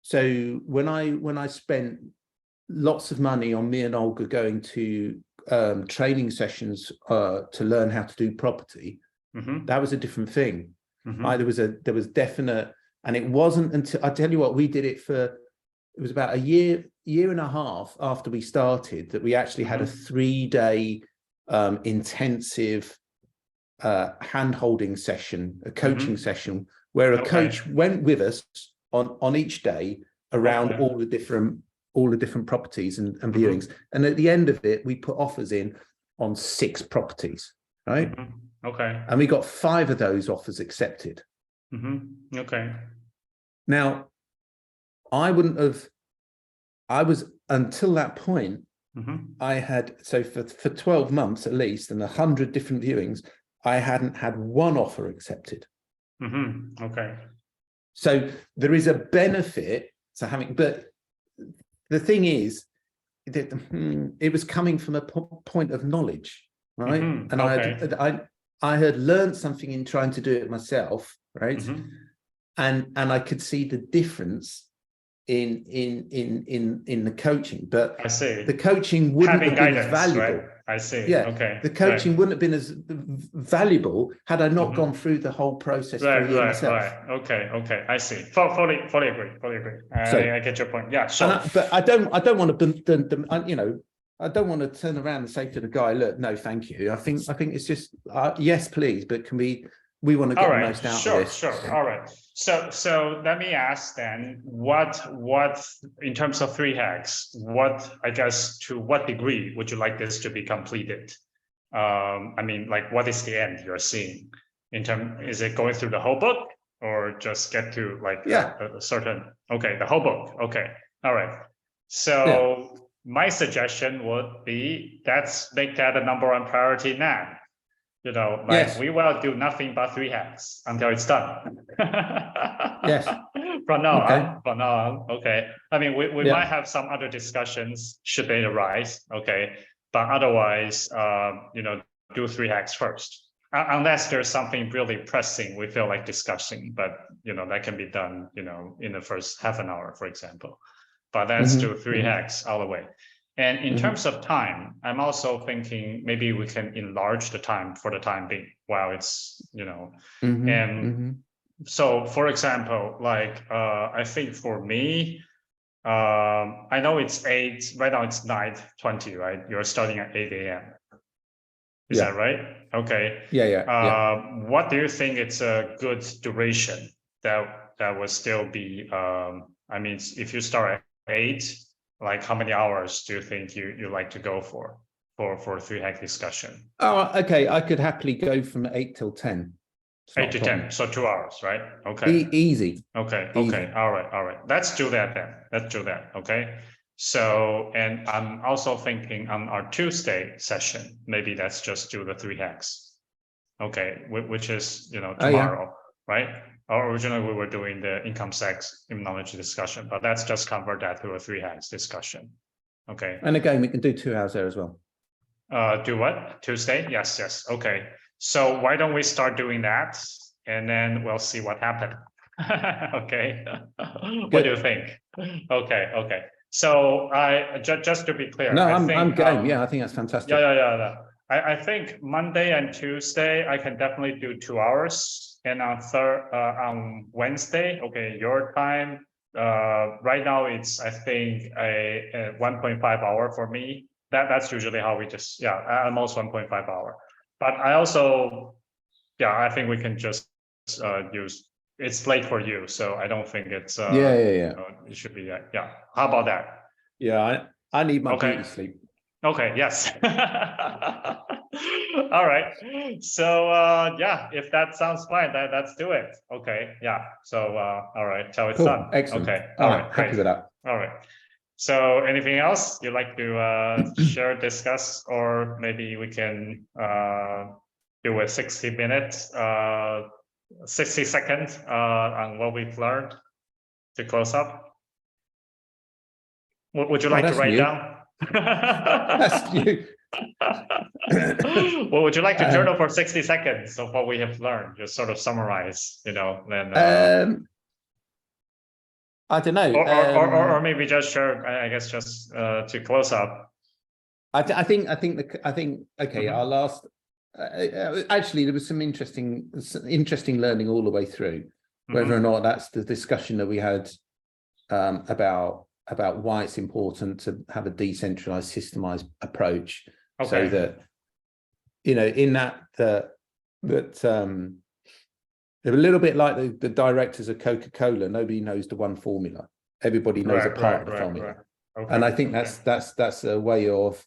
So when I spent lots of money on me and Olga going to training sessions to learn how to do property, that was a different thing. There was definite, and it wasn't until, I tell you what, we did it for, it was about a year and a half after we started that we actually had a 3-day intensive hand-holding session, a coaching session, where a coach went with us on each day around all the different properties and viewings. And at the end of it, we put offers in on 6 properties, right? Okay. And we got 5 of those offers accepted. Okay. Now, until that point, I had, so for 12 months at least, and 100 different viewings, I hadn't had 1 offer accepted. Okay. So there is a benefit to having, but the thing is that it was coming from a point of knowledge, right? And I had learned something in trying to do it myself, right? And I could see the difference in the coaching, but I see the coaching wouldn't have been as valuable. Right? I see. Yeah. Okay. The coaching wouldn't have been as valuable had I not gone through the whole process for a year myself. Right. Okay. I see. Fully agree. I get your point. Yeah. Sure. But I don't want to, I don't want to turn around and say to the guy, look, no, thank you. I think it's just yes, please, but can we want to get the most out of this. Sure. All right. So let me ask then, what in terms of 3 hacks, to what degree would you like this to be completed? What is the end you're seeing is it going through the whole book or just get to a certain, the whole book. Okay. All right. So my suggestion would be, let's make that a #1 priority now. We will do nothing but 3 hacks until it's done. Yes. From now on. Okay. We might have some other discussions should they arise. Okay. But otherwise, do 3 hacks first. Unless there's something really pressing we feel like discussing, but that can be done, in the first half an hour, for example. But let's do 3 hacks all the way. And in terms of time, I'm also thinking maybe we can enlarge the time for the time being while it's, So for example, like I think for me, I know it's 8, right now it's 9:20, right? You're starting at 8 a.m. Is Yeah. that right? Okay. Yeah. What do you think it's a good duration that would still be, I mean, if you start at 8, like how many hours do you think you like to go for 3-hack discussion? Oh, okay. I could happily go from 8 till 10. It's 8 not to a problem. 10, so 2 hours, right? Okay. Easy. Okay. Easy. All right. Let's do that then. Let's do that. Okay. So, and I'm also thinking on our Tuesday session, maybe let's just do the 3 hacks. Okay, which is, you know, Oh, yeah. tomorrow, right? Originally we were doing the income tax immunology discussion, but let's just convert that to a 3 hacks discussion. Okay. And again, we can do 2 hours there as well. Do what? Tuesday? Yes. Okay. So why don't we start doing that, and then we'll see what happened. Okay. What do you think? Okay. So I just to be clear, No, I I'm think, game. Yeah, I think that's fantastic. Yeah. I think Monday and Tuesday I can definitely do 2 hours, and on Wednesday, okay, your time. Right now it's I think a 1.5 hour for me. That's usually how we just almost 1.5 hour. But I also I think we can just use. It's late for you, so I don't think it's Yeah. you know, it should be How about that? Yeah, I need my Okay. beauty sleep. Okay, yes. All right. So if that sounds fine, let's do it. Okay, yeah. So all right, so it's Cool. done. Excellent. Okay, All all right, right, happy great. with that. All right. So anything else you'd like to share, discuss, or maybe we can do a 60-minute, 60 seconds on what we've learned to close up? Would you like to write down? That's you. Well, would you like to journal for 60 seconds of what we have learned? Just sort of summarize, you know, then I don't know. Or maybe just share, I guess, just to close up. I think okay, our last actually there was some interesting learning all the way through, whether or not that's the discussion that we had about why it's important to have a decentralized, systemized approach, so that, you know, in that they're a little bit like the directors of Coca-Cola. Nobody knows the one formula. Everybody knows a part of the formula. And I think that's a way of,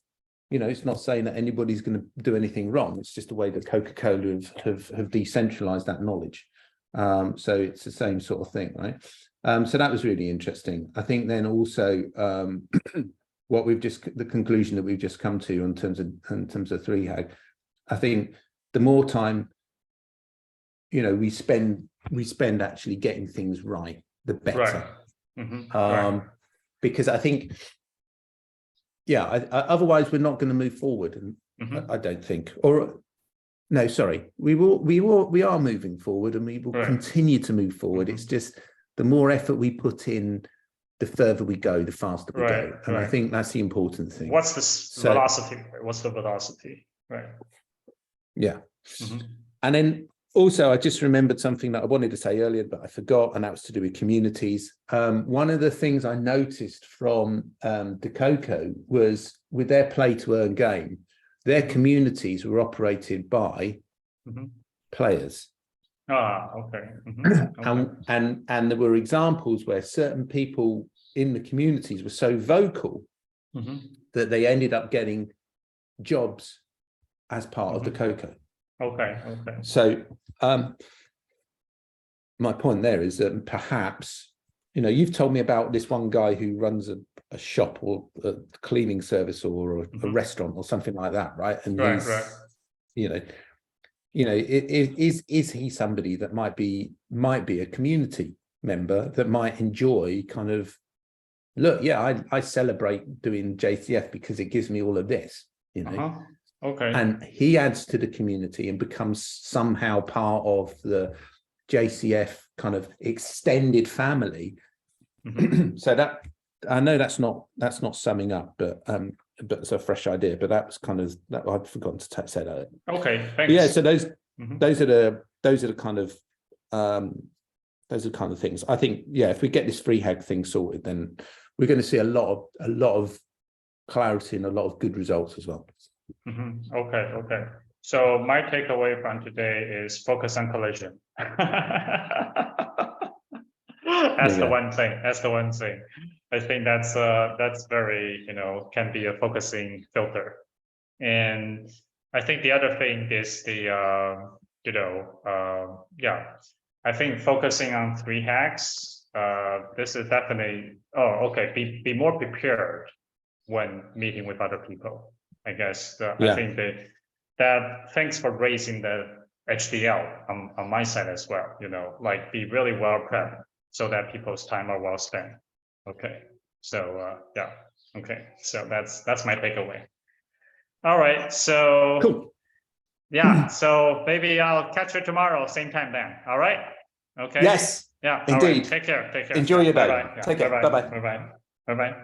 you know, it's not saying that anybody's going to do anything wrong. It's just a way that Coca-Cola have decentralized that knowledge. So it's the same sort of thing, right? So that was really interesting. I think then also the conclusion that we've just come to in terms of 3-hack, I think the more time, you know, we spend actually getting things right, the better. Because I think, otherwise we're not going to move forward, and I don't think. Or no, sorry, we are moving forward, and we will continue to move forward. It's just the more effort we put in, the further we go, the faster we go, and I think that's the important thing. What's the velocity? What's the velocity? Right. Yeah. And then also, I just remembered something that I wanted to say earlier, but I forgot, and that was to do with communities. One of the things I noticed from DeCoco was with their play-to-earn game, their communities were operated by players. Okay. And there were examples where certain people in the communities were so vocal that they ended up getting jobs as part of DeCoco. Okay. So my point there is that perhaps, you know, you've told me about this one guy who runs a shop or a cleaning service or a restaurant or something like that, right? And he's, is he somebody that might be a community member that might enjoy kind of, look, I celebrate doing JCF because it gives me all of this, you know. And he adds to the community and becomes somehow part of the JCF kind of extended family. So that, I know that's not summing up, but it's a fresh idea. But that was kind of that I'd forgotten to say that. Okay, thanks. Yeah, so those are the kind of Those are the kind of things. I think, yeah, if we get this free hack thing sorted, then we're going to see a lot of clarity and a lot of good results as well. Okay. So my takeaway from today is focus on collision. That's the one thing. That's the one thing. I think that's very, can be a focusing filter. And I think the other thing is the I think focusing on 3 hacks. This is definitely be more prepared when meeting with other people. I guess I think that thanks for raising the HDL on my side as well. Like be really well prepped so that people's time are well spent. Okay, so okay, so that's my takeaway. All right, so cool. Yeah, so maybe I'll catch you tomorrow, same time then. All right. Okay. Yes. Yeah. Indeed. Right. Take care. Enjoy your day. Bye-bye. Take care. Bye-bye. Bye-bye.